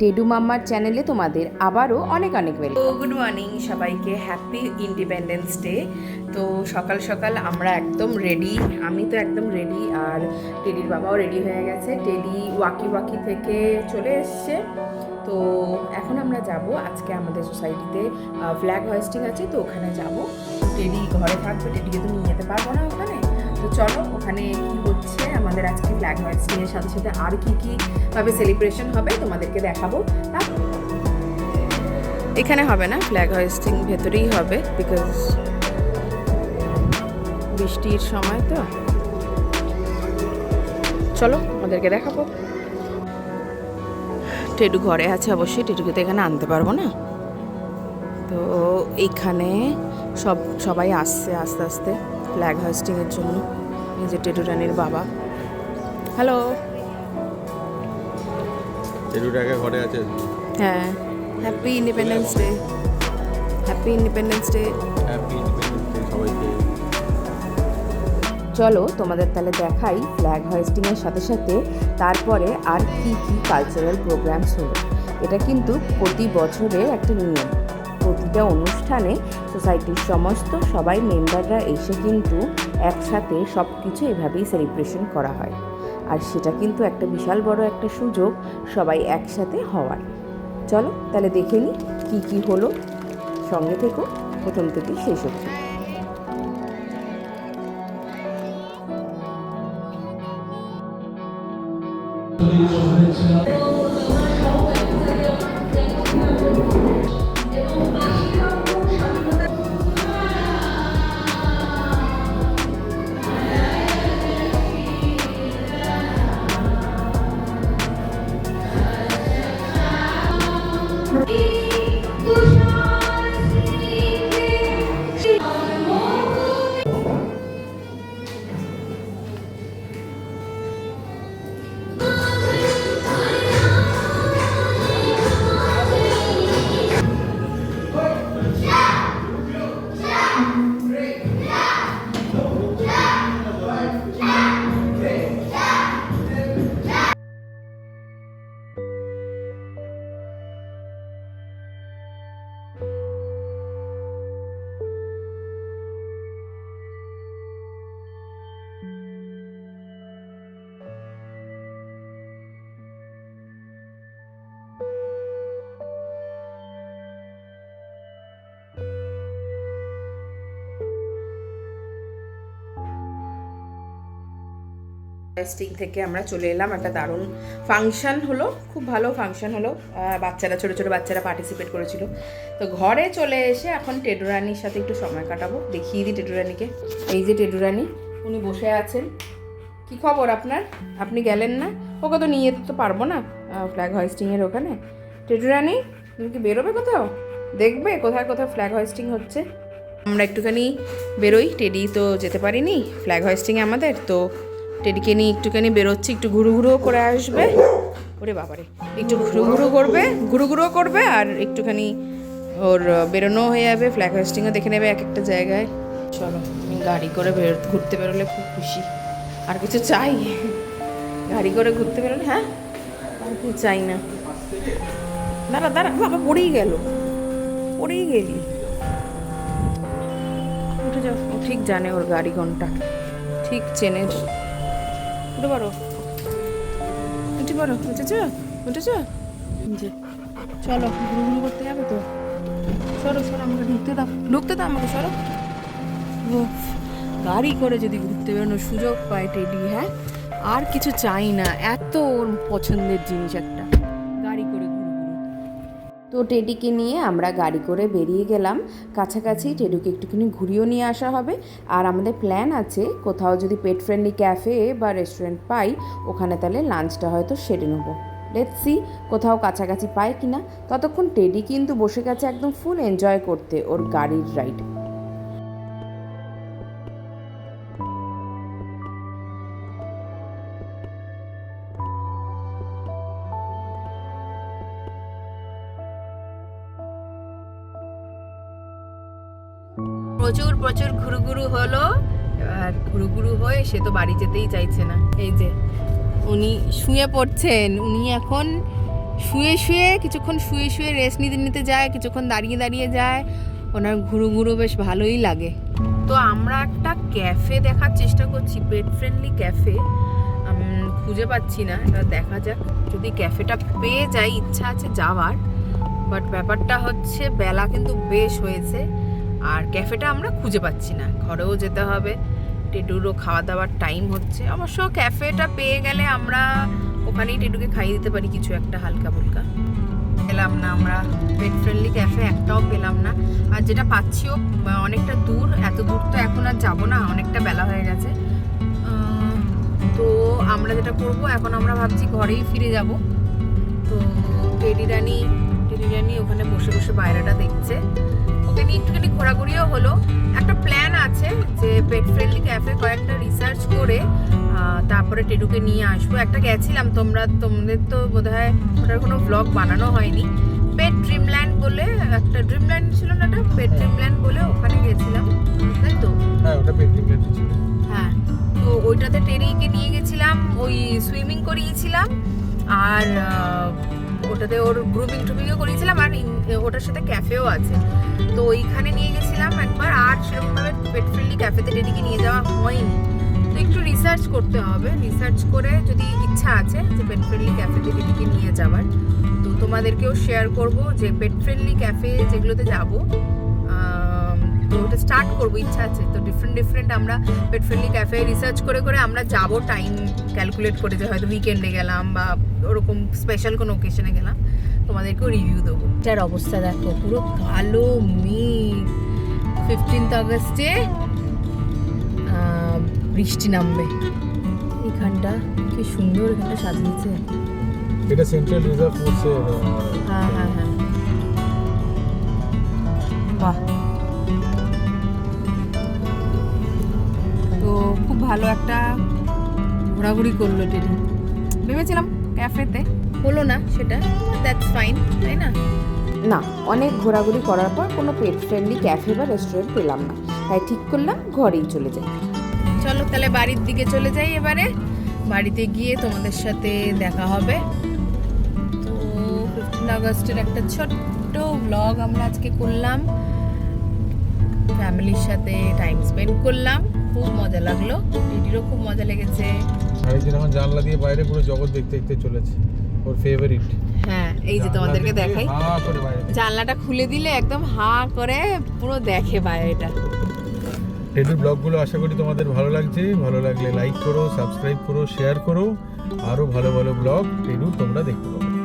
টেডু মাম্মার চ্যানেলে তোমাদের আবারও অনেক অনেক ওয়েলকাম। গুড মর্নিং সবাইকে, হ্যাপি ইন্ডিপেন্ডেন্স ডে। তো সকাল সকাল আমরা একদম রেডি, আমি তো একদম রেডি, আর টেডির বাবাও রেডি হয়ে গেছে। টেডি ওয়াকি থেকে চলে এসছে। তো এখন আমরা যাব, আজকে আমাদের সোসাইটিতে ফ্ল্যাগ হোয়েস্টিং আছে, তো ওখানে যাব। টেডি ঘরে থাকবে, টেডিকে তো নিয়ে যেতে পারবো না ওখানে। তো চলো ওখানে কি হচ্ছে আমাদের আজকে ফ্ল্যাগ হোয়েস্টিং এর সাথে সাথে আর কি কি ভাবে সেলিব্রেশন হবে তোমাদেরকে দেখাবো। এখানে হবে না, ফ্ল্যাগ হোয়েস্টিং ভেতরেই হবে, বিকজ বৃষ্টির সময় তো। চলো আমাদেরকে দেখাবো। টেডু ঘরে আছে অবশ্যই, টেডুকে তো এখানে আনতে পারবো না। তো এইখানে সবাই আসছে আস্তে আস্তে ফ্ল্যাগ হোয়েস্টিংয়ের জন্য। এই যে টেডু রানীর বাবা। হ্যালো। টেডুটাকে ঘরে আছে। হ্যাঁ, happy independence day, happy independence day, happy independence day সবাইকে। চলো তোমাদের তাহলে দেখাই ফ্ল্যাগ হোয়েস্টিংয়ের সাথে সাথে তারপরে আর কি কি কালচারাল প্রোগ্রামস হলো। এটা কিন্তু প্রতি বছরের একটা নিয়ম। প্রতিটা অনুষ্ঠানে সোসাইটির সমস্ত সবাই মেম্বাররা এসে কিন্তু একসাথে সব কিছু এভাবেই সেলিব্রেশন করা হয়। আর সেটা কিন্তু একটা বিশাল বড় একটা সুযোগ সবাই একসাথে হওয়ার। চলো তাহলে দেখে নিই কী কী হলো, সঙ্গে থেকো প্রথম থেকে শেষ অবধি। হোয়েস্টিং থেকে আমরা চলে এলাম, একটা দারুণ ফাংশন হলো, খুব ভালো ফাংশন হলো। বাচ্চারা, ছোটো ছোটো বাচ্চারা পার্টিসিপেট করেছিল। তো ঘরে চলে এসে এখন টেডু রানীর সাথে একটু সময় কাটাবো। দেখিয়ে দিই টেডু রানীকে। এই যে টেডু রানী, উনি বসে আছেন। কি খবর আপনার? আপনি গেলেন না? ওকে তো নিয়ে যেতে তো পারবো না ফ্ল্যাগ হোয়েস্টিংয়ের ওখানে। টেডু রানী, তুমি কি বেরোবে কোথাও? দেখবে কোথায় কোথায় ফ্ল্যাগ হোয়েস্টিং হচ্ছে? আমরা একটুখানি বেরোই, টেডি তো যেতে পারিনি ফ্ল্যাগ হোয়েস্টিংয়ে আমাদের। তো টেডিকে নিয়ে একটুখানি বেরোচ্ছি, একটু ঘুরু করে আসবে। ওরে বাবারে, একটু ঘুরু করবে আর একটুখানি ওর বেরোনো হয়ে যাবে, ফ্ল্যাগ হোয়েস্টিংও দেখে নেবে এক একটা জায়গায়। চলো, আমি গাড়ি করে ঘুরতে বেরোলে খুব খুশি। আর কিছু চাই? গাড়ি করে ঘুরতে বেরোলে, হ্যাঁ, আর কিছু চাই না। দাঁড়া বাবা, পড়েই গেলি। উঠে যাও, ও ঠিক জানে ওর গাড়ি কোনটা, ঠিক চেনে। উঠে পড়ো, উঠেছ। চলো, ঘুরু করতে যাবে তো। সরো আমাকে ঢুকতে দাও আমাকে, সরো। গাড়ি করে যদি ঘুরতে বেরোনোর সুযোগ পায় টেডি, হ্যাঁ, আর কিছু চাই না। এত ওর পছন্দের জিনিস একটা, গাড়ি করে ঘুরু। তো টেডিকে নিয়ে আমরা গাড়ি করে বেরিয়ে গেলাম। কাছাকাছি টেডুকে একটুখানি ঘুরিয়েও নিয়ে আসা হবে। আর আমাদের প্ল্যান আছে, কোথাও যদি পেট ফ্রেন্ডলি ক্যাফে বা রেস্টুরেন্ট পাই, ওখানে তাহলে লাঞ্চটা হয়তো সেরে নেবো। লেটস সি কোথাও কাছাকাছি পাই কিনা। ততক্ষণ টেডি কিন্তু বসে গেছে একদম ফুল এনজয় করতে ওর গাড়ির রাইড। প্রচুর ঘুরু হলো। এবার ঘুরু হয়ে সে তো বাড়ি যেতেই চাইছে না। এই যে উনি শুয়ে পড়ছেন, উনি এখন শুয়ে শুয়ে কিছুক্ষণ শুয়ে শুয়ে রেস্ট নিতে নিতে যায়, কিছুক্ষণ দাঁড়িয়ে দাঁড়িয়ে যায়, ওনার ঘুরু ঘুরু বেশ ভালোই লাগে। তো আমরা একটা ক্যাফে দেখার চেষ্টা করছি, পেট ফ্রেন্ডলি ক্যাফে, খুঁজে পাচ্ছি না, এটা দেখা যাক। যদি ক্যাফেটা পেয়ে যাই, ইচ্ছা আছে যাওয়ার, বাট ব্যাপারটা হচ্ছে বেলা কিন্তু বেশ হয়েছে আর ক্যাফেটা আমরা খুঁজে পাচ্ছি না, ঘরেও যেতে হবে, টেডুরও খাওয়া দাওয়ার টাইম হচ্ছে। অবশ্য ক্যাফেটা পেয়ে গেলে আমরা ওখানেই টেডুকে খাইয়ে দিতে পারি কিছু একটা হালকা ফুলকা। পেলাম না আমরা পেট ফ্রেন্ডলি ক্যাফে, একটাও পেলাম না। আর যেটা পাচ্ছিও অনেকটা দূর, এত দূর তো এখন আর যাবো না, অনেকটা বেলা হয়ে গেছে। তো আমরা যেটা করব, এখন আমরা ভাবছি ঘরেই ফিরে যাব। তো টেডি রানী ওখানে বসে বসে বাইরেটা দেখছে, ওকে নিয়ে একটুখানি ঘোরাঘুরিও হলো। একটা প্ল্যান আছে যে পেট ফ্রেন্ডলি ক্যাফে কয়েকটা রিসার্চ করে তারপরে টেডুকে নিয়ে আসবো। একটা গেছিলাম, তোমাদের তো বোধহয় ওটার কোনো ব্লগ বানানো হয়নি। পেট ড্রিমল্যান্ড বলে একটা, ড্রিমল্যান্ড ছিল না এটা, পেট ড্রিমল্যান্ড বলে ওখানে গেছিলাম, তাই তো? হ্যাঁ, ওটা পেট ড্রিমল্যান্ড ছিল। হ্যাঁ, তো ওইটাতে টেরিকে নিয়ে গেছিলাম, ওই সুইমিং করিয়েছিলাম আর ওটাতে ওর গ্রুমিং ট্রুমিংও করিয়েছিলাম, আর ওটার সাথে ক্যাফেও আছে। তো ওইখানে নিয়ে গেছিলাম একবার, আর সেরকমভাবে পেট ফ্রেন্ডলি ক্যাফেতে টেরিকে নিয়ে যাওয়া হয়নি। তো একটু রিসার্চ করতে হবে, রিসার্চ করে যদি ইচ্ছা আছে যে পেট ফ্রেন্ডলি ক্যাফেতে টেরিকে নিয়ে যাওয়ার, তো তোমাদেরকেও শেয়ার করব যে পেট ফ্রেন্ডলি ক্যাফে যেগুলোতে যাব, তো ওটা স্টার্ট করবো, ইচ্ছা আছে। তো ডিফারেন্ট আমরা পেট ফ্রেন্ডলি ক্যাফে রিসার্চ করে করে আমরা যাব, টাইম ক্যালকুলেট করে, যে হয়তো উইকেন্ডে গেলাম বা ওরকম স্পেশাল কোনো ওকেশনে গেলাম, তোমাদেরকেও রিভিউ দেবো। এটার অবস্থা দেখো, পুরো কালো মেঘ। 15th আগস্টে বৃষ্টি নামবে। এখানটা কি সুন্দর, এখানটা সাজিয়েছে। এটা সেন্ট্রাল রিজার্ভ ফোর্সে। হ্যাঁ হ্যাঁ হ্যাঁ, বাহ। তো খুব ভালো একটা ঘোরাঘুরি করলো টেডি। ভেবেছিলাম ক্যাফেতে, হলো না সেটা, দ্যাটস ফাইন, তাই না? না, অনেক ঘোরাঘুরি করার পর কোনো পেট ফ্রেন্ডলি ক্যাফে বা রেস্টুরেন্ট পেলাম না, তাই ঠিক করলাম ঘরেই চলে যাই। চলো তাহলে বাড়ির দিকে চলে যাই এবারে। বাড়িতে গিয়ে তোমাদের সাথে দেখা হবে। তো 15 আগস্টের একটা ছোট্ট ব্লগ আমরা আজকে করলাম, ফ্যামিলির সাথে টাইম স্পেন্ড করলাম, খুব মজা লাগলো, টেডিরও খুব মজা লেগেছে। আরেকদিন এখন জানলা দিয়ে বাইরে পুরো জগৎ দেখতে দেখতে চলেছে, ওর ফেভারিট। হ্যাঁ, এই যে তোমাদেরকে দেখাই, জানলাটা খুলে দিলে একদম হা করে পুরো দেখে বাইরেটা। টেডুর ব্লগগুলো আশা করি তোমাদের ভালো লাগছে। ভালো লাগলে লাইক করো, সাবস্ক্রাইব করো, শেয়ার করো। আরও ভালো ভালো ব্লগ টেডু তোমরা দেখতে পাবে।